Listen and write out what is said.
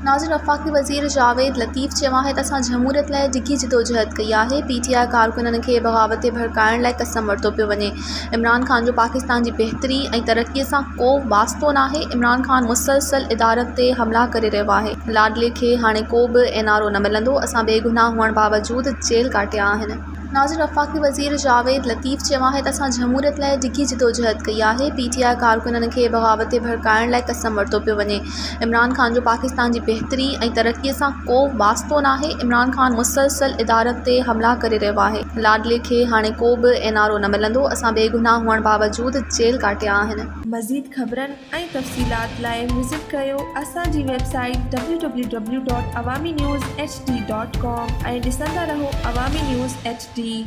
नाज़िर वफ़ाक़ी वज़ीर जावेद लतीफ़ चयो आहे त असां जमहूरियत लाइ डिघी जिदोजहद कई आहे। PTI कारकुननि खे बग़ावत ते भड़काइण लाइ कसम वरितो पियो वञे। इमरान ख़ान जो पाकिस्तान जी बहितरी ऐं तरक़ीअ सां को वास्तो नाहे। इमरान ख़ान मुसलसल इदारत ते हमला करे रहियो आहे। लाडले खे हाणे को बि एनआरओ न मिलंदो। असां बेगुनाह हुअण बावजूदि जेल काटिया आहिनि। नाज़िर वफ़ाक़ी वज़ीर जावेद लतीफ़ चयो आहे त असां जमहूरियत लाइ डिघी जिदोजहद कई आहे। PTI कारकुननि खे बग़ावत ते भड़काइण लाइ कसम वरितो पियो वञे। इमरान ख़ान जो पाकिस्तान जी बहितरी ऐं तरक़ीअ सां को वास्तो नाहे। इमरान ख़ान मुसलसल इदारत ते हमला करे रहियो आहे। लाडले खे हाणे को बि एनआरओ न मिलंदो। असां बेगुनाह हुअण बावजूदि जेल काटिया आहिनि। मज़ीद ख़बरनि ऐं तफ़सीलात लाइ विज़िट कयो असांजी वेबसाइट www.awamiNewsHD.com ऐं ॾिसंदा रहो अवामी न्यूज़ HD।